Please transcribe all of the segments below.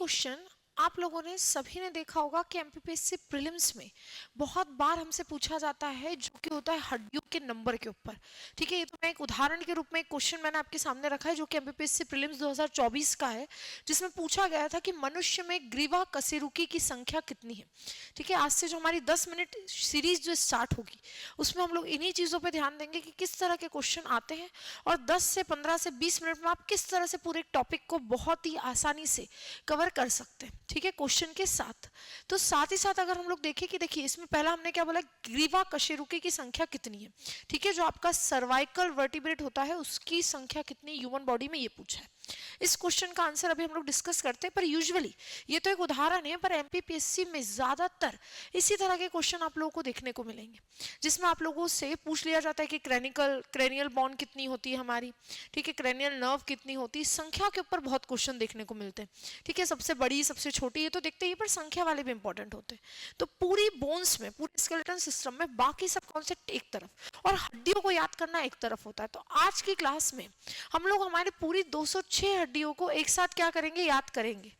Question आप लोगों ने सभी ने देखा होगा कि एमपीपीएससी प्रीलिम्स में बहुत बार हमसे पूछा जाता है, जो कि होता है हड्डियों के नंबर के ऊपर। ठीक है, ये तो मैं एक उदाहरण के रूप में एक क्वेश्चन मैंने आपके सामने रखा है, जो कि एमपीपीएससी प्रीलिम्स 2024 का है, जिसमें पूछा गया था कि मनुष्य में ग्रीवा कशेरुकी की संख्या कितनी है। ठीक है, आज से जो हमारी 10 मिनट सीरीज जो स्टार्ट होगी, उसमें हम लोग इन्हीं चीज़ों पर ध्यान देंगे कि किस तरह के क्वेश्चन आते हैं और 10 से 15 से 20 मिनट में आप किस तरह से पूरे टॉपिक को बहुत ही आसानी से कवर कर सकते हैं। ठीक है, क्वेश्चन के साथ। तो साथ ही साथ अगर हम लोग देखें कि देखिए इसमें पहला हमने क्या बोला, ग्रीवा कशेरुकी की संख्या कितनी है। ठीक है, जो आपका सर्वाइकल वर्टिब्रेट होता है उसकी संख्या कितनी ह्यूमन बॉडी में, ये पूछा है। इस क्वेश्चन का आंसर अभी हम लोग डिस्कस करते हैं, पर यूजुअली ये तो एक उदाहरण है, पर एमपीपीएससी में ज्यादातर इसी तरह के क्वेश्चन आप लोगों को देखने को मिलेंगे, जिसमें आप लोगों से पूछ लिया जाता है कि क्रेनियल बॉन कितनी होती है हमारी। ठीक है, क्रेनियल नर्व कितनी होती है। संख्या के ऊपर बहुत क्वेश्चन देखने को मिलते हैं। ठीक है, सबसे बड़ी सबसे छोटी ये तो देखते ही, पर संख्या वाले भी इंपॉर्टेंट होते हैं। तो पूरी बोन्स में, पूरे स्केलेटन सिस्टम में बाकी सब कॉन्सेप्ट एक तरफ और हड्डियों को याद करना एक तरफ होता है। तो आज की क्लास में हम लोग हमारे पूरी 206 हड्डियों को एक साथ क्या करेंगे, याद करेंगे।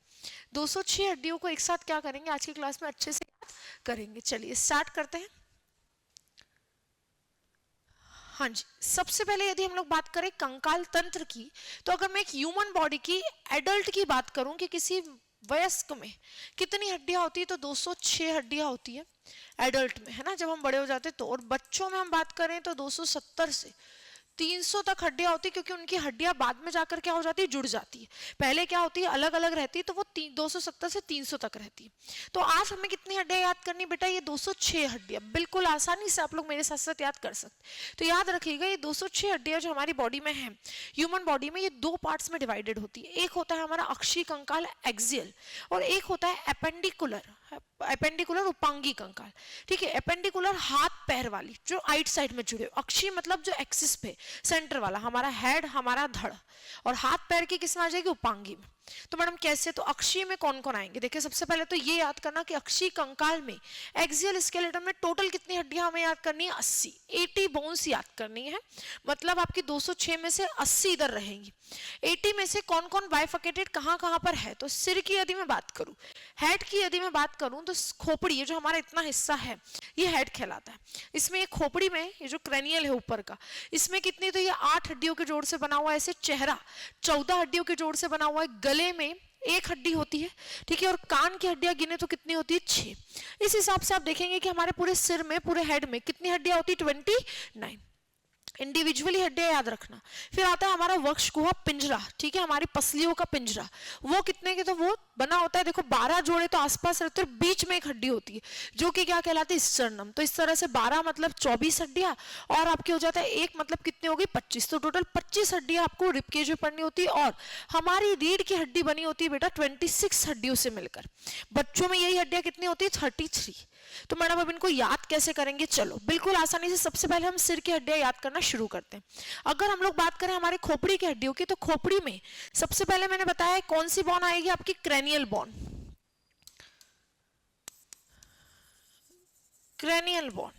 206 हड्डियों को एक साथ क्या करेंगे आज की क्लास में, अच्छे से याद करेंगे। चलिए स्टार्ट करते हैं। हाँ जी, सबसे पहले यदि हम लोग बात करें कंकाल तंत्र की, तो अगर मैं एक ह्यूमन बॉडी की एडल्ट की बात करूं कि किसी वयस्क में कितनी हड्डियां होती है, तो 206 हड्डियां होती है एडल्ट में, है ना, जब हम बड़े हो जाते तो। और बच्चों में हम बात करें तो 270 से 300 तक हड्डियां होती है, क्योंकि उनकी हड्डियां बाद में जाकर क्या हो जाती है, जुड़ जाती है। पहले क्या होती है, अलग अलग रहती है, तो वो 270 से 300 तक रहती है। तो आज हमें कितनी हड्डियां याद करनी बेटा, ये 206 हड्डियां। बिल्कुल आसानी से आप लोग मेरे साथ साथ याद कर सकते। तो याद रखिएगा, ये 206 हड्डियां जो हमारी बॉडी में है, ह्यूमन बॉडी में, ये दो पार्ट्स में डिवाइडेड होती है। एक होता है हमारा अक्षीय कंकाल एक्सियल, और एक होता है एपेंडिकुलर उपांगी कंकाल। ठीक है, एपेंडिकुलर हाथ पैर वाली जो आइट साइड में जुड़े, अक्षीय मतलब जो एक्सिस पे सेंटर वाला, हमारा हेड, हमारा धड़, और हाथ पैर की किस में आ जाएगी, उपांगी में। तो मैडम कैसे, तो अक्षीय में कौन कौन आएंगे, देखिए सबसे पहले तो ये याद करना कि अक्षीय कंकाल में एक्सियल स्केलेटन में टोटल कितनी हड्डियां हमें याद करनी है, 80 बोन्स याद करनी है। मतलब आपकी 206 में से 80 इधर रहेंगी। 80 में से कौन कौन बाइफर्केटेड कहां कहां पर है, तो सिर की यदि मैं बात करूं, हेड की यदि मैं बात करूं, तो खोपड़ी, ये जो हमारा इतना हिस्सा है ये हेड कहलाता है। इसमें ये खोपड़ी में ये जो क्रेनियल है ऊपर का, इसमें कितनी, तो ये 8 हड्डियों के जोड़ से बना हुआ है। ऐसे चेहरा 14 हड्डियों के जोड़ से बना हुआ है। गले में 1 हड्डी होती है। ठीक है, और कान की हड्डियां गिने तो कितनी होती है, 6। इस हिसाब से आप देखेंगे कि हमारे पूरे सिर में, पूरे हेड में कितनी हड्डियां होती है, 29 इंडिविजुअली हड्डियां याद रखना। फिर आता है हमारा वक्षगुहा पिंजरा। ठीक है, हमारी पसलियों का पिंजरा, वो कितने के, तो वो बना होता है, देखो 12 जोड़े तो आसपास रहते हैं, बीच में एक हड्डी होती है जो कि क्या कहलाती है, स्टर्नम। तो इस तरह से 12 मतलब 24 हड्डियां, और आपके हो जाता है 1 मतलब कितने होगी, 25। तो टोटल 25 हड्डियां आपको रिबकेज में पड़नी होती है। और हमारी रीढ़ की हड्डी बनी होती है बेटा 26 हड्डियों से मिलकर। बच्चों में यही हड्डियां कितनी होती है, 33। तो मैडम अब इनको याद कैसे करेंगे, चलो बिल्कुल आसानी से। सबसे पहले हम सिर की हड्डियां याद करना शुरू करते हैं। अगर हम लोग बात करें हमारे खोपड़ी की हड्डियों की, तो खोपड़ी में सबसे पहले मैंने बताया कौन सी बॉन आएगी, आपकी क्रेनियल बॉन। क्रेनियल बॉन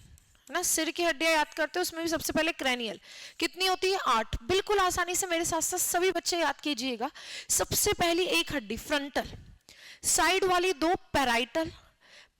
ना, सिर की हड्डियां याद करते हैं, उसमें भी सबसे पहले क्रेनियल कितनी होती है, 8। बिल्कुल आसानी से मेरे साथ साथ सभी बच्चे याद कीजिएगा। सबसे पहली 1 हड्डी फ्रंटल, साइड वाली 2 पैराइटल,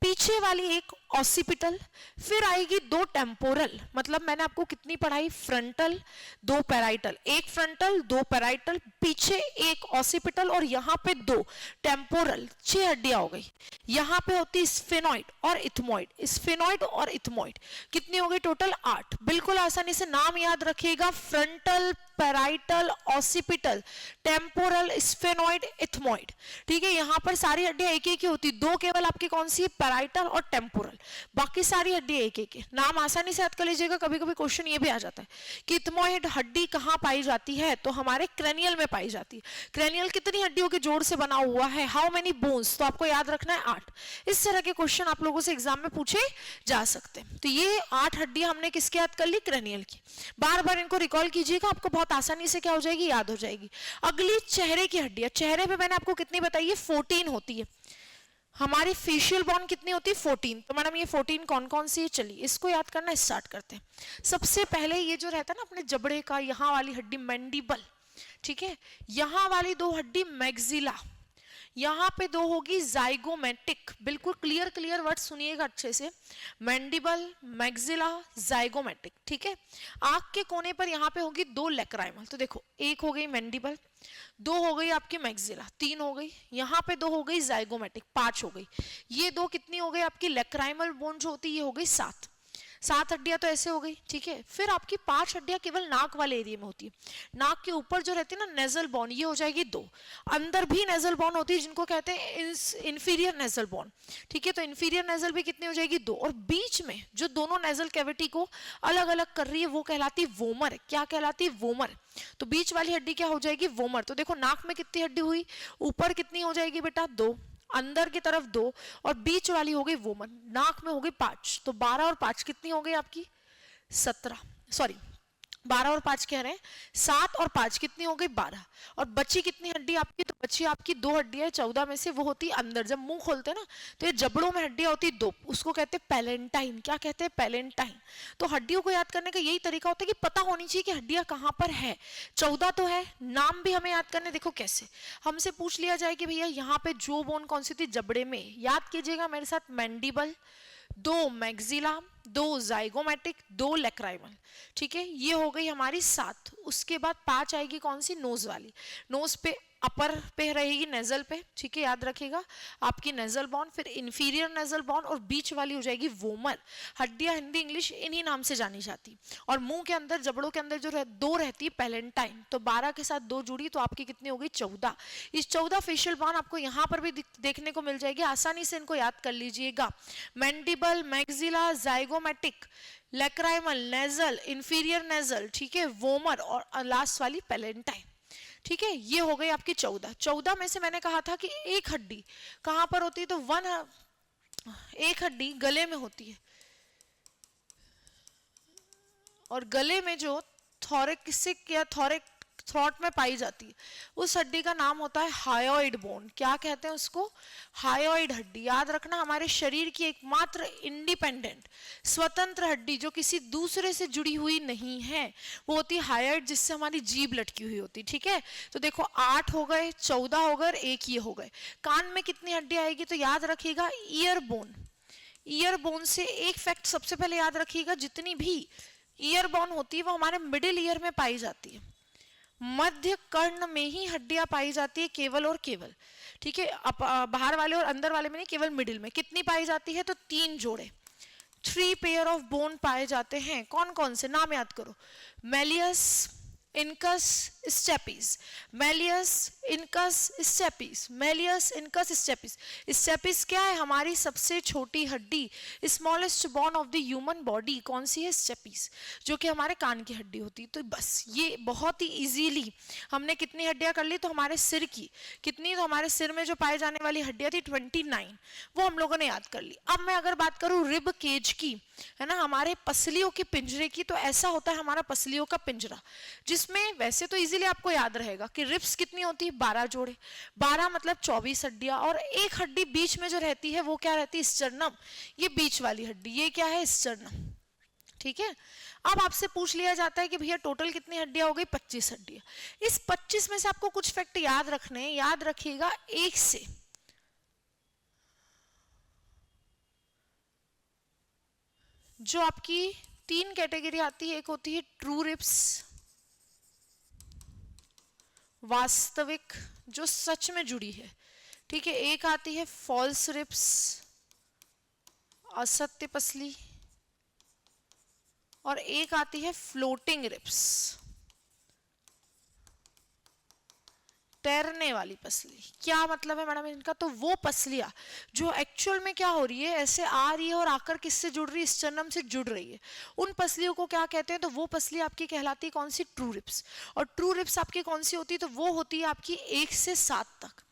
पीछे वाली 1 ऑसिपिटल, फिर आएगी 2 टेम्पोरल। मतलब मैंने आपको कितनी पढ़ाई, फ्रंटल 2 पैराइटल, 1 फ्रंटल 2 पैराइटल, पीछे 1 ऑसिपिटल, और यहाँ पे 2 टेम्पोरल। 6 हड्डियां हो गई। यहाँ पे होती स्फेनॉइड और इथमॉइड, स्फेनॉइड और इथमॉइड कितनी हो गई, टोटल 8। बिल्कुल आसानी से नाम याद रखिएगा, frontal, parietal, occipital, temporal, sphenoid, ethmoid. ठीक है, यहाँ पर सारी हड्डियां एक एक ही होती, 2 केवल आपकी कौन सी, पैराइटल और टेम्पोरल, बाकी सारी हड्डियां एक एक है। नाम आसानी से याद कर लीजिएगा। कभी कभी क्वेश्चन ये भी आ जाता है कि इथमॉइड हड्डी कहाँ पाई जाती है, तो हमारे क्रेनियल में पाई जाती है। क्रेनियल कितनी हड्डियों के जोड़ से बना हुआ है, हाउ मेनी बोन्स, तो आपको याद रखना है 8। इस तरह के क्वेश्चन आप लोगों से एग्जाम में पूछे जा सकते हैं। तो ये 8 हड्डियां हमने किसके याद कर ली, क्रेनियल की। बार बार इनको रिकॉल कीजिएगा, आपको बहुत आसानी से क्या हो जाएगी, याद हो जाएगी। अगली चेहरे की हड्डियां, चेहरे पे मैंने आपको कितनी बताई है, 14 होती है। हमारी फेशियल बॉन कितनी होती है, 14। तो मैडम ये 14 कौन कौन सी है, चलिए इसको याद करना स्टार्ट करते हैं। सबसे पहले ये जो रहता है ना अपने जबड़े का, यहाँ वाली हड्डी मैंडिबल। ठीक है, यहाँ वाली 2 हड्डी मैग्जिला, यहाँ पे दो होगी जाइगोमेटिक, बिल्कुल क्लियर वर्ड सुनिएगा अच्छे से, मैंडिबल, मैक्सिला, जाइगोमेटिक, ठीक है। आंख के कोने पर यहाँ पे होगी दो लैक्राइमल, तो देखो एक हो गई मैंडिबल, दो हो गई आपकी मैक्सिला, तीन हो गई, यहाँ पे दो हो गई जाइगोमेटिक, पांच हो गई, ये दो कितनी हो गई आपकी लैक्राइमल बोन जो होती है, ये हो गई सात, सात हड्डियां तो ऐसे हो गई, ठीक है। फिर आपकी पांच हड्डियां केवल नाक वाले एरिया में होती है, नाक के ऊपर जो रहती है ना नेजल बोन, ये हो जाएगी दो, अंदर भी नेजल बोन होती है जिनको कहते हैं इंफीरियर नेजल बोन, ठीक है। तो इंफीरियर नेजल भी कितनी हो जाएगी दो, और बीच में जो दोनों नेजल कैविटी को अलग अलग कर रही है वो कहलाती है वोमर, क्या कहलाती है वोमर, तो बीच वाली हड्डी क्या हो जाएगी वोमर। तो देखो नाक में कितनी हड्डी हुई, ऊपर कितनी हो जाएगी बेटा दो, अंदर की तरफ दो, और बीच वाली हो गई वोमन, नाक में हो गई पांच, तो 12 और 5 कितनी हो गई आपकी 17, सॉरी 12 और 5 कह रहे हैं, 7 और 5 कितनी हो गई 12, और बची कितनी हड्डी आपकी, तो बची आपकी दो हड्डियां 14 में से, वो होती है अंदर, जब मुंह खोलते हैं ना तो ये जबड़ों में हड्डियां होती है दो, उसको कहते हैं पैलेंटाइन, क्या कहते हैं पैलेंटाइन। तो हड्डियों को याद करने का यही तरीका होता है कि पता होनी चाहिए कि हड्डियां कहाँ पर है, 14 तो है, नाम भी हमें याद करने, देखो कैसे, हमसे पूछ लिया जाए कि भैया यहाँ पे जो बोन कौन सी थी जबड़े में, याद कीजिएगा मेरे साथ, मैंडिबल, दो मैक्सिला, दो जाइगोमेटिक, दो लैक्राइमल, ठीक है, ये हो गई हमारी 7। उसके बाद 5 आएगी कौन सी, नोज वाली, नोज पे अपर पे रहेगी नेजल पे, ठीक है, याद रखिएगा आपकी नेजल बोन, फिर इंफीरियर नेजल बोन, और बीच वाली हो जाएगी वोमर। हड्डियां हिंदी इंग्लिश इन्हीं नाम से जानी जाती, और मुंह के अंदर जबड़ों के अंदर जो दो रहती है पैलेंटाइन, तो 12 के साथ दो जुड़ी तो आपकी कितनी हो गई 14। इस 14 फेशियल बोन आपको यहाँ पर भी देखने को मिल जाएगी, आसानी से इनको याद कर लीजिएगा, mandible, maxilla, zygomatic, lacrimal, nasal, inferior nasal, ठीक है, वोमर, और लास्ट वाली पैलेंटाइन, ठीक है। ये हो गई आपकी 14। 14 में से मैंने कहा था कि एक हड्डी कहां पर होती है, तो एक हड्डी गले में होती है, और गले में जो थोरेसिक या थ्रॉट में पाई जाती है उस हड्डी का नाम होता है हायोइड बोन, क्या कहते हैं उसको, हायोइड हड्डी। याद रखना हमारे शरीर की एकमात्र इंडिपेंडेंट स्वतंत्र हड्डी जो किसी दूसरे से जुड़ी हुई नहीं है वो होती है हायोइड, जिससे हमारी जीभ लटकी हुई होती, ठीक है। तो देखो 8 हो गए, 14 हो गए, एक ये हो गए। कान में कितनी हड्डी आएगी, तो याद रखिएगा ईयर बोन, ईयर बोन से एक फैक्ट सबसे पहले याद रखिएगा, जितनी भी ईयर बोन होती है वो हमारे मिडिल ईयर में पाई जाती है, मध्य कर्ण में ही हड्डियां पाई जाती है केवल और केवल, ठीक है, बाहर वाले और अंदर वाले में नहीं, केवल मिडिल में। कितनी पाई जाती है, तो 3 जोड़े, 3 पेयर ऑफ बोन पाए जाते हैं। कौन कौन से, नाम याद करो, malleus, incus, stapes, malleus, incus, stapes, malleus, incus, stapes. Stapes क्या है, हमारी सबसे छोटी हड्डी, smallest bone of the human body कौन सी है, स्टेपिस, जो कि हमारे कान की हड्डी होती है। तो बस ये बहुत ही इजीली हमने कितनी हड्डियां कर ली, तो हमारे सिर की कितनी, तो हमारे सिर में जो पाए जाने वाली हड्डियां थी 29, वो हम लोगों ने याद कर ली। अब मैं अगर बात करूं रिब केज की, है ना, हमारे पसलियों के पिंजरे की, तो ऐसा होता है हमारा पसलियों का पिंजरा, जिसमें वैसे तो इजीली आपको याद रहेगा कि रिब्स कितनी होती है, 12 जोड़े, 12 मतलब 24 हड्डियां, और एक हड्डी बीच में जो रहती है वो क्या रहती है, स्टर्नम, ये बीच वाली हड्डी, ये क्या है, स्टर्नम, ठीक है। अब आपसे पूछ लिया जाता है कि भैया टोटल कितनी हड्डियां हो गई, 25 हड्डियां। इस 25 में से आपको कुछ फैक्ट याद रखने, याद रखिएगा, एक से जो आपकी 3 कैटेगरी आती है, एक होती है ट्रू रिब्स, वास्तविक जो सच में जुड़ी है, ठीक है, एक आती है फॉल्स रिब्स, असत्य पसली, और एक आती है फ्लोटिंग रिब्स, तैरने वाली पसली। क्या मतलब है मैडम इनका, तो वो पसलियां जो एक्चुअल में क्या हो रही है, ऐसे आ रही है और आकर किससे जुड़ रही है, स्टर्नम से जुड़ रही है, उन पसलियों को क्या कहते हैं, तो वो पसली आपकी कहलाती है कौन सी, ट्रू रिब्स। और ट्रू रिब्स आपकी कौन सी होती है, तो वो होती है आपकी 1 से 7 तक,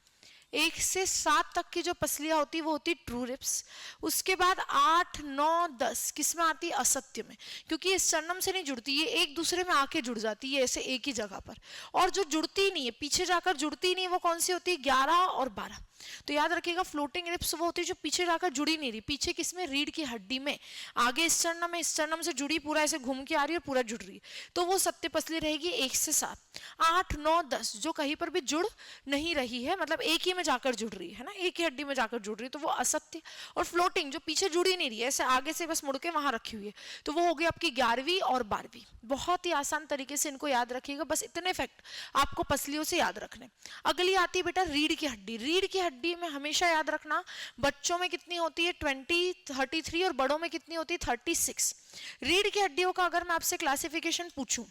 1 से 7 तक की जो पसलियां होती है वो होती है ट्रू रिब्स। उसके बाद 8, 9, 10 किस में आती है, असत्य में, क्योंकि ये स्टर्नम से नहीं जुड़ती, ये एक दूसरे में आके जुड़ जाती है ऐसे एक ही जगह पर, और जो जुड़ती नहीं है, पीछे जाकर जुड़ती नहीं है, वो कौन सी होती है, 11 और 12। तो याद रखिएगा फ्लोटिंग रिब्स वो होती है जो पीछे जाकर जुड़ी नहीं रही, पीछे किसमें, रीढ़ की हड्डी में, आगे स्टर्नम में, स्टर्नम से जुड़ी पूरा ऐसे घूम के आ रही है और पूरा जुड़ रही है, तो वो सत्य पसली रहेगी 1 से 7। 8, 9, 10 जो कहीं पर भी जुड़ नहीं रही है, मतलब एक ही में जाकर जुड़ रही है ना, एक ही हड्डी में जाकर जुड़ रही है, तो वो असत्य। और फ्लोटिंग जो पीछे जुड़ी नहीं रही है, ऐसे आगे से बस मुड़ के वहां रखी हुई है, तो वो हो गई आपकी 11वीं और 12वीं। बहुत ही आसान तरीके से इनको याद रखिएगा, बस इतने फैक्ट आपको पसलियों से याद रखने। अगली आती है बेटा रीढ़ की हड्डी। रीढ़ की हड्डी में हमेशा याद रखना बच्चों में कितनी होती है 20, 33 और बड़ों में कितनी होती है 36। रीढ़ की हड्डियों का अगर मैं आपसे क्लासिफिकेशन पूछूं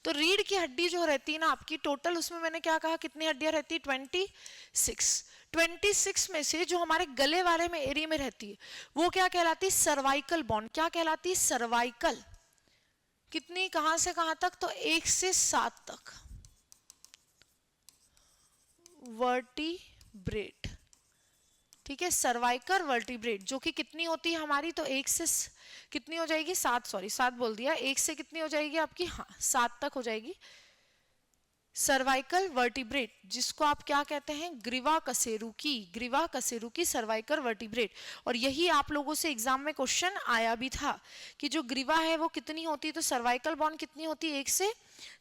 तो रीढ़ की हड्डी जो रहती है ना आपकी टोटल, उसमें मैंने क्या कहा कितनी हड्डियां रहती है 26। 26 में से जो हमारे गले वाले में एरिया में रहती है वो क्या कहलाती है सर्वाइकल बोन। क्या कहलाती है सर्वाइकल। कितनी, कहां से कहां तक, तो 1 से 7 तक वर्टिब्रेट, ठीक है, सर्वाइकल वर्टिब्रेट, जो कि कितनी होती है हमारी, तो 1 से कितनी हो जाएगी 7, सॉरी 7 बोल दिया, 1 से कितनी हो जाएगी आपकी, हाँ 7 तक हो जाएगी सर्वाइकल वर्टिब्रेट, जिसको आप क्या कहते हैं ग्रीवा कशेरुकी। ग्रीवा कशेरुकी सर्वाइकल वर्टिब्रेट। और यही आप लोगों से एग्जाम में क्वेश्चन आया भी था कि जो ग्रीवा है वो कितनी होती है, तो सर्वाइकल बोन कितनी होती है 1 से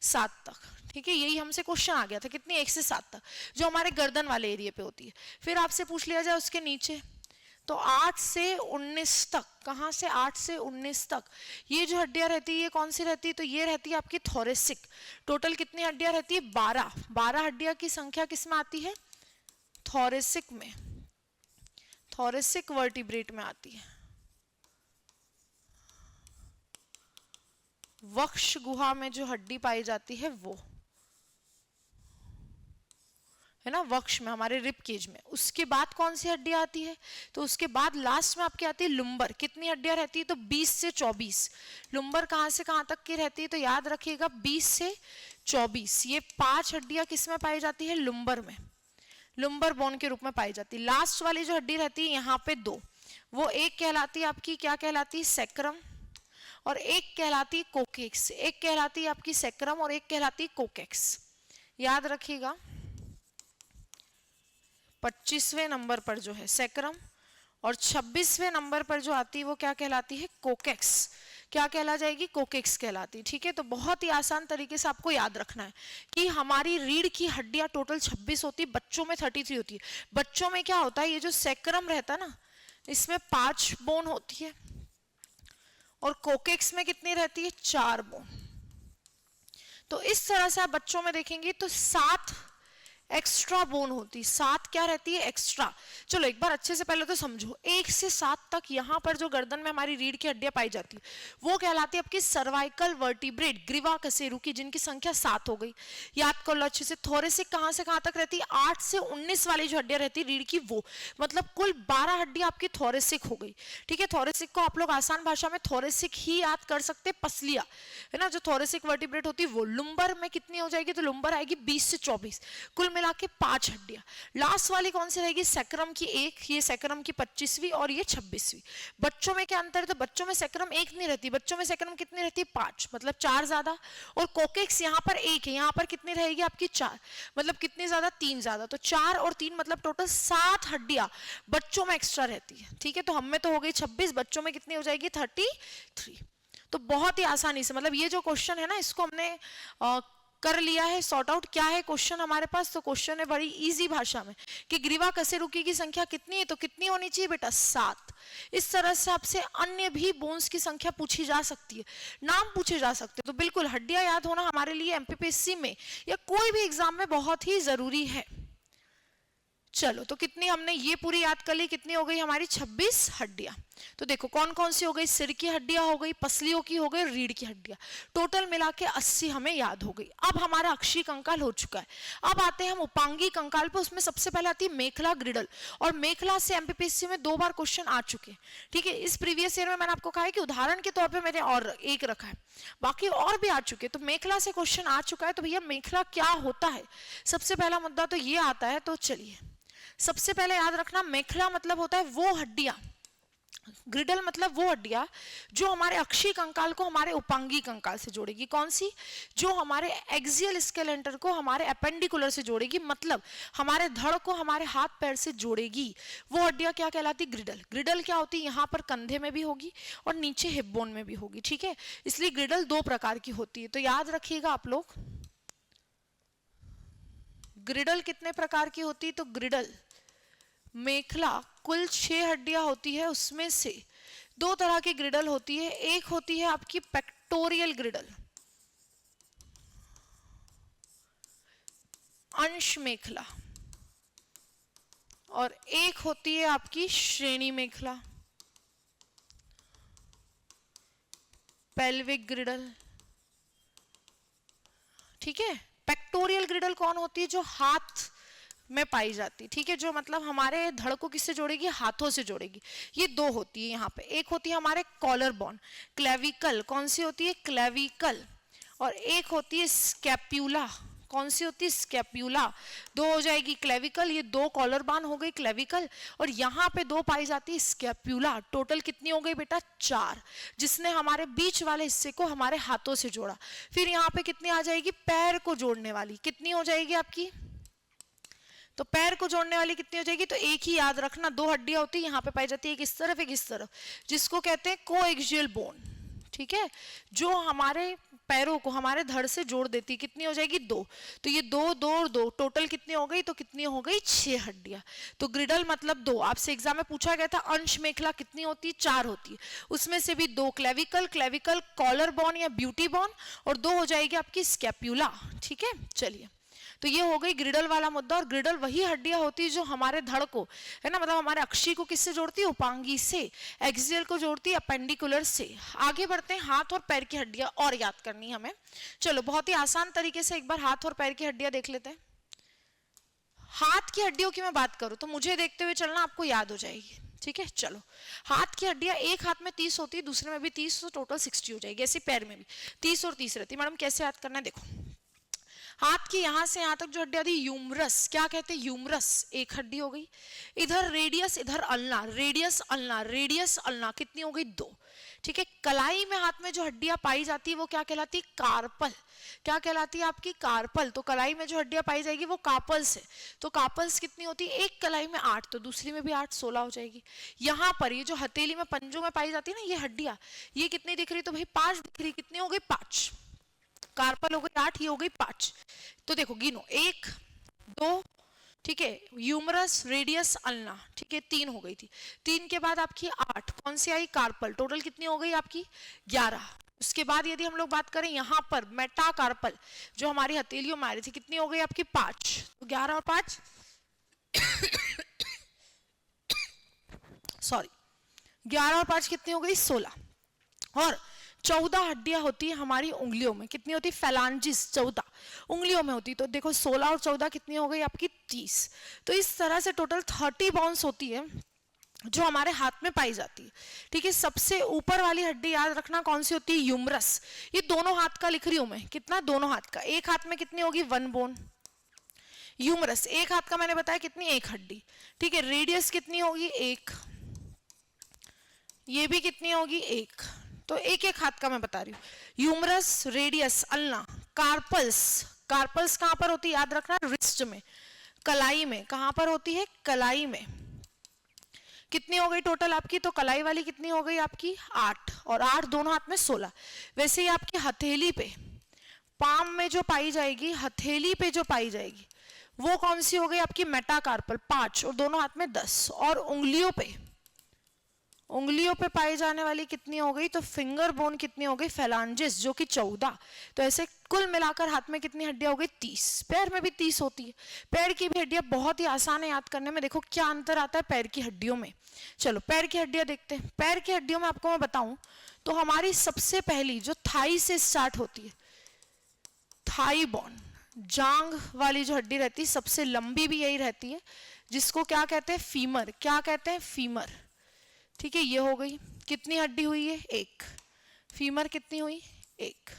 7 तक, ठीक है, यही हमसे क्वेश्चन आ गया था कितनी 1 से 7 तक, जो हमारे गर्दन वाले एरिया पे होती है। फिर आपसे पूछ लिया जाए उसके नीचे, तो 8 से 19 तक, कहां से 8 से 19 तक ये जो हड्डियां रहती है ये कौन सी रहती है, तो ये रहती है आपकी थोरेसिक। टोटल कितनी हड्डियां रहती है 12 हड्डियां की संख्या किस में आती है, थोरेसिक में, थोरेसिक वर्टिब्रेट में आती है। वक्ष गुहा में जो हड्डी पाई जाती है वो है ना, वक्ष में, हमारे रिब केज में। उसके बाद कौन सी हड्डी आती है, तो उसके बाद लास्ट में आपकी आती है लुम्बर। कितनी हड्डियां रहती है, तो 20 से 24। लुम्बर कहां से कहां तक की रहती है, तो याद रखिएगा 20 से 24। ये 5 हड्डियां किस में पाई जाती है, लुम्बर में, लुम्बर बोन के रूप में पाई जाती है। लास्ट वाली जो हड्डी रहती है यहाँ पे 2, वो एक कहलाती है आपकी, क्या कहलाती है सैक्रम, और एक कहलाती है कोकेक्स। एक कहलाती है आपकी सैक्रम और एक कहलाती है कोकेक्स। याद रखिएगा 25वें नंबर पर जो है सैक्रम और 26वें नंबर पर जो आती है वो क्या कहलाती है कोकेक्स। क्या कहला जाएगी, कोकेक्स कहलाती है, ठीक है। तो बहुत ही आसान तरीके से आपको याद रखना है कि हमारी रीढ़ की हड्डियां टोटल 26 होती है, बच्चों में 33 होती है। बच्चों में क्या होता है, ये जो सैक्रम रहता है ना इसमें 5 बोन होती है और कोकेक्स में कितनी रहती है 4 बोन। तो इस तरह से आप बच्चों में देखेंगे तो 7 एक्स्ट्रा बोन होती, 7 क्या रहती है एक्स्ट्रा। चलो एक बार अच्छे से पहले तो समझो, 1 से 7 तक यहाँ पर जो गर्दन में हमारी रीढ़ की हड्डियां पाई जाती है वो कहलाती है आपकी सर्वाइकल वर्टिब्रेट, ग्रीवा कशेरुकी, जिनकी संख्या 7 हो गई। याद कर लो अच्छे से। थोरेसिक कहां से कहां तक रहती है, 8 से 19 वाली जो हड्डियां रहती है रीढ़ की वो, मतलब कुल 12 हड्डियां आपकी थोरेसिक हो गई, ठीक है। थोरेसिक को आप लोग आसान भाषा में थोरेसिक ही याद कर सकते, पसलियां है ना, जो थोरेसिक वर्टिब्रेट होती है वो। लुम्बर में कितनी हो जाएगी, तो लुम्बर आएगी 20 से 24, कुल मिला के 5 हड्डियां। लास्ट वाली कौन सी रहेगी, सैक्रम की 1, ये सैक्रम की 25वीं और ये 26वीं। बच्चों में क्या अंतर है, तो बच्चों में सैक्रम 1 नहीं रहती, बच्चों में सैक्रम कितनी रहती है 5, मतलब 4 ज्यादा। और कोकेक्स यहाँ पर 1 है, यहाँ पर कितनी रहेगी आपकी 4, मतलब कितनी ज्यादा 3 ज्यादा। तो 4 और 3 मतलब टोटल 7 हड्डियां बच्चों में एक्स्ट्रा रहती है, ठीक है। तो हम में तो हो गई 26, बच्चों में कितनी हो जाएगी 33। तो बहुत ही आसानी से, मतलब ये जो क्वेश्चन है ना इसको हमने कर लिया है सॉर्ट आउट। क्या है क्वेश्चन हमारे पास, तो क्वेश्चन है बड़ी इजी भाषा में कि ग्रीवा कशेरुकी की संख्या कितनी है, तो कितनी होनी चाहिए बेटा 7। इस तरह से आपसे अन्य भी बोन्स की संख्या पूछी जा सकती है, नाम पूछे जा सकते हैं। तो बिल्कुल हड्डियां याद होना हमारे लिए एमपीपीएससी में या कोई भी एग्जाम में बहुत ही जरूरी है। चलो तो कितनी हमने ये पूरी याद कर ली, कितनी हो गई हमारी 26 हड्डियां। तो देखो कौन कौन सी हो गई, सिर की हड्डियां हो गई, पसलियों की हो गई, रीढ़ की हड्डियां, टोटल मिला के 80 हमें याद हो गई। अब हमारा अक्षी कंकाल हो चुका है। अब आते हैं हम उपांगी कंकाल पे। उसमें सबसे पहले आती है मेखला ग्रिडल, और मेखला से एमपीपीएससी में 2 बार क्वेश्चन आ चुके हैं, ठीक है। इस प्रीवियस ईयर में मैंने आपको कहा है कि उदाहरण के तौर पर मैंने और एक रखा है, बाकी और भी आ चुके। तो मेखला से क्वेश्चन आ चुका है, तो भैया मेखला क्या होता है, सबसे पहला मुद्दा तो ये आता है। तो चलिए सबसे पहले याद रखना, मेखला मतलब होता है वो हड्डियां, ग्रिडल मतलब वो हड्डियां जो हमारे अक्षी कंकाल को हमारे उपांगी कंकाल से जोड़ेगी। कौन सी, जो हमारे एक्सियल स्केलेटन को हमारे एपेंडिकुलर से जोड़ेगी, मतलब हमारे धड़ को हमारे हाथ पैर से जोड़ेगी। वो हड्डियां क्या कहलाती, ग्रिडल। ग्रिडल क्या होती है, यहाँ पर कंधे में भी होगी और नीचे हिप बोन में भी होगी, ठीक है। इसलिए ग्रिडल 2 प्रकार की होती है, तो याद रखिएगा आप लोग ग्रिडल कितने प्रकार की होती है? तो ग्रिडल मेखला कुल 6 हड्डियां होती है, उसमें से 2 तरह की ग्रिडल होती है। एक होती है आपकी पेक्टोरियल ग्रिडल, अंश मेखला, और एक होती है आपकी श्रेणी मेखला, पेल्विक ग्रिडल। ठीक है, पेक्टोरियल ग्रिडल कौन होती है? जो हाथ में पाई जाती, ठीक है, जो मतलब हमारे धड़ को किससे जोड़ेगी? हाथों से जोड़ेगी। ये 2 होती है यहाँ पे। एक होती है हमारे कॉलर बोन, क्लेविकल, कौन सी होती है? क्लेविकल। और एक होती है स्कैप्यूला, कौन सी होती है? स्कैप्यूला। 2 हो जाएगी क्लेविकल, ये 2 कॉलर बोन हो गई क्लेविकल, और यहाँ पे 2 पाई जाती है स्कैप्यूला। टोटल कितनी हो गई बेटा? 4, जिसने हमारे बीच वाले हिस्से को हमारे हाथों से जोड़ा। फिर यहाँ पे कितनी आ जाएगी? पैर को जोड़ने वाली कितनी हो जाएगी आपकी? तो पैर को जोड़ने वाली कितनी हो जाएगी? तो एक ही याद रखना, 2 हड्डियां होती है, यहाँ पे पाई जाती है, एक इस तरफ एक इस तरफ, जिसको कहते हैं कोएक्सियल बोन। ठीक है, जो हमारे पैरों को हमारे धड़ से जोड़ देती, कितनी हो जाएगी? 2। तो ये 2 2 और 2 टोटल कितनी हो गई? तो कितनी हो गई? 6 हड्डियां। तो ग्रिडल मतलब 2। आपसे एग्जाम में पूछा गया था अंश मेखला कितनी होती है? 4 होती है, उसमें से भी 2 क्लेविकल, क्लेविकल कॉलर बोन या ब्यूटी बोन, और 2 हो जाएगी आपकी स्कैप्यूला। ठीक है, चलिए, तो ये हो गई ग्रिडल वाला मुद्दा। और ग्रिडल वही हड्डियां होती है जो हमारे धड़ को, है ना, मतलब हमारे अक्षी को किससे जोड़ती है? उपांगी से। एक्सियल को जोड़ती है अपेंडिकुलर से। आगे बढ़ते हैं, हाथ और पैर की हड्डियां और याद करनी है हमें। चलो, बहुत ही आसान तरीके से एक बार हाथ और पैर की हड्डियां देख लेते हैं। हाथ की हड्डियों की मैं बात करूं तो मुझे देखते हुए चलना, आपको याद हो जाएगी। ठीक है, चलो, हाथ की हड्डियां एक हाथ में 30 होती है, दूसरे में भी 30, तो टोटल 60 हो जाएगी। ऐसे पैर में भी 30 और 30 रहती है। मैडम कैसे याद करना है? देखो, हाथ की यहां से यहां तक जो हड्डी आती है यूमरस, क्या कहते हैं? यूमरस, एक हड्डी हो गई। इधर रेडियस, इधर ulna, radius ulna, radius ulna, कितनी हो गई? 2। ठीक है, कलाई में हाथ में जो हड्डियां पाई जाती है वो क्या कहलाती है? कार्पल। क्या कहलाती है आपकी? कार्पल। तो कलाई में जो हड्डियां पाई जाएगी वो कार्पल्स है। तो कार्पल्स कितनी होती है? एक कलाई में 8, तो दूसरी में भी 8, 16 हो जाएगी। यहाँ पर ये जो हथेली में पंजों में पाई जाती है ना ये हड्डियां, ये कितनी दिख रही? तो भाई 5 दिख रही। कितनी हो गई? 5। कार्पल हो गई 8, ये हो गई 5। तो देखो गिनो, 1 2, ठीक है, यूमरस, रेडियस, अल्ना, ठीक है, 3 हो गई थी। 3 के बाद आपकी 8 कौन सी आई? कार्पल। टोटल कितनी हो गई आपकी? 11। उसके बाद यदि हम लोग बात करें यहाँ पर मेटाकार्पल, जो हमारी हथेलियों में आ रही थी, कितनी हो गई आपकी? 5। तो 11 और 5 सॉरी, 11 और 5 कितनी हो गई? 16। और 14 हड्डियां होती है हमारी उंगलियों में। कितनी होती है? फैलांजिस 14 उंगलियों में होती। तो देखो 16 और 14 कितनी हो गई आपकी? 30। तो इस तरह से टोटल 30 बोन्स होती है जो हमारे हाथ में पाई जाती है। ठीक है, सबसे ऊपर वाली हड्डी याद रखना कौन सी होती है? यूमरस। ये दोनों हाथ का लिख रही हूं मैं, कितना? दोनों हाथ का। एक हाथ में कितनी होगी? 1 बोन। यूमरस एक हाथ का मैंने बताया कितनी? 1 हड्डी। ठीक है, रेडियस कितनी होगी? 1। ये भी कितनी होगी? 1। तो एक एक हाथ का मैं बता रही हूँ। Humerus, radius, ulna, carpals. Carpals कहां पर होती है? याद रखना, रिस्ट में, कलाई में। कहां पर होती है? कलाई में। कितनी हो गई टोटल आपकी? तो कलाई वाली कितनी हो गई आपकी? 8, और 8 दोनों हाथ में 16। वैसे ही आपकी हथेली पे, पाम में जो पाई जाएगी, हथेली पे जो पाई जाएगी वो कौन सी हो गई आपकी? मेटाकार्पल, 5, और दोनों हाथ में 10। और उंगलियों पे, उंगलियों पे पाई जाने वाली कितनी हो गई? तो फिंगर बोन कितनी हो गई? फैलांजिस, जो कि 14। तो ऐसे कुल मिलाकर हाथ में कितनी हड्डियां हो गई? 30। पैर में भी 30 होती है। पैर की भी हड्डियां बहुत ही आसान है याद करने में। देखो क्या अंतर आता है पैर की हड्डियों में। चलो पैर की हड्डियां देखते हैं। पैर की हड्डियों में आपको मैं बताऊं तो हमारी सबसे पहली जो थाई से स्टार्ट होती है, थाई बोन, जांग वाली जो हड्डी रहती है, सबसे लंबी भी यही रहती है, जिसको क्या कहते हैं? फीमर। क्या कहते हैं? फीमर। ठीक है, ये हो गई। कितनी हड्डी हुई है? 1। फीमर कितनी हुई? 1।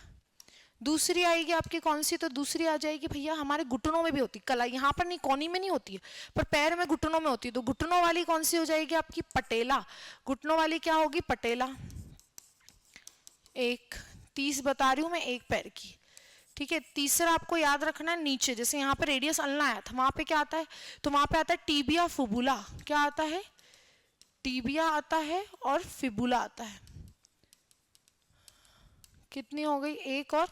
दूसरी आएगी आपकी कौन सी? तो दूसरी आ जाएगी भैया हमारे घुटनों में भी होती, कलाई यहाँ पर नहीं, कोनी में नहीं होती है, पर पैर में घुटनों में होती है। तो घुटनों वाली कौन सी हो जाएगी आपकी? पटेला। घुटनों वाली क्या होगी? पटेला। 1। 30 बता रही हूं मैं, एक पैर की। ठीक है, तीसरा आपको याद रखना है नीचे, जैसे यहाँ पे रेडियस अल्ना आया था, वहां पे क्या आता है? तो वहां पे आता है टीबिया फुबुला। क्या आता है? टीबिया आता है और फिबुला आता है। कितनी हो गई? 1 और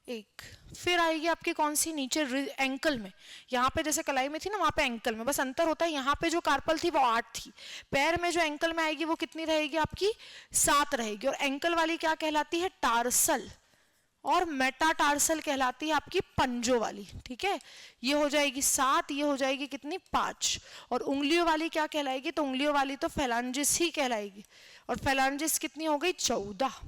एक, फिर आएगी आपकी कौन सी, नीचे एंकल में, यहाँ पे जैसे कलाई में थी ना वहां पे एंकल में, बस अंतर होता है यहाँ पे जो कार्पल थी वो 8 थी, पैर में जो एंकल में आएगी वो कितनी रहेगी आपकी 7 रहेगी। और एंकल वाली क्या कहलाती है, टार्सल, और मेटाटार्सल कहलाती है आपकी पंजों वाली, ठीक है। ये हो जाएगी 7, ये हो जाएगी कितनी 5। और उंगलियों वाली क्या कहलाएगी, तो उंगलियों वाली तो फेलांजिस ही कहलाएगी, और फेलांजिस कितनी हो गई 14।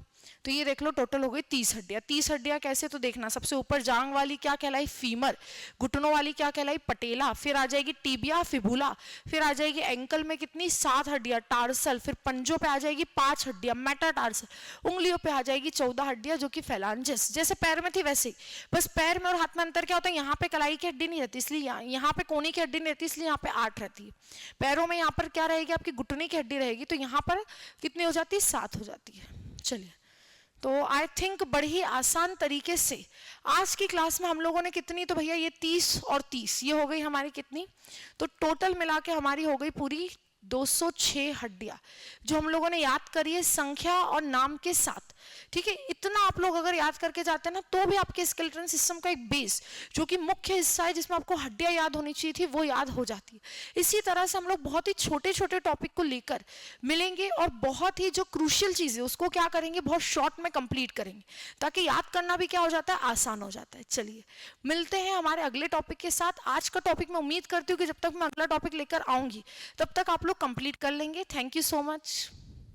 तो ये देख लो टोटल हो गई 30 हड्डियां। 30 हड्डियां कैसे, तो देखना, सबसे ऊपर जांग वाली क्या कहलाई फीमर, घुटनों वाली क्या कहलाई पटेला, फिर आ जाएगी टीबिया फिबुला, फिर आ जाएगी एंकल में कितनी 7 हड्डियां टार्सल, फिर पंजों पे आ जाएगी 5 हड्डियां मेटाटार्सल, उंगलियों पे आ जाएगी 14 हड्डियां जो कि फेलांजिस। जैसे पैर में थी वैसे ही, बस पैर में और हाथ में अंतर क्या होता है, यहाँ पे कलाई की हड्डी नहीं रहती इसलिए यहाँ पे कोनी की हड्डी नहीं रहती इसलिए यहाँ पे 8 रहती है। पैरों में यहाँ पर क्या रहेगी आपकी घुटने की हड्डी रहेगी, तो यहाँ पर कितनी हो जाती है 7 हो जाती है। चलिए, तो आई थिंक बड़ी ही आसान तरीके से आज की क्लास में हम लोगों ने कितनी, तो भैया ये 30 और 30 ये हो गई हमारी कितनी, तो टोटल मिला के हमारी हो गई पूरी 206 हड्डियां जो हम लोगों ने याद करी है संख्या और नाम के साथ, ठीक है। इतना आप लोग अगर याद करके जाते हैं ना तो भी आपके स्केलेटन सिस्टम का एक बेस जो कि मुख्य हिस्सा है जिसमें आपको हड्डियां याद होनी चाहिए थी वो याद हो जाती है। इसी तरह से हम लोग बहुत ही छोटे छोटे टॉपिक को लेकर मिलेंगे और बहुत ही जो क्रूशियल चीज है उसको क्या करेंगे, बहुत शॉर्ट में कंप्लीट करेंगे ताकि याद करना भी क्या हो जाता है, आसान हो जाता है। चलिए मिलते हैं हमारे अगले टॉपिक के साथ। आज का टॉपिक मैं उम्मीद करती हूँ कि जब तक मैं अगला टॉपिक लेकर आऊंगी तब तक आप लोग कंप्लीट कर लेंगे। Thank you so much.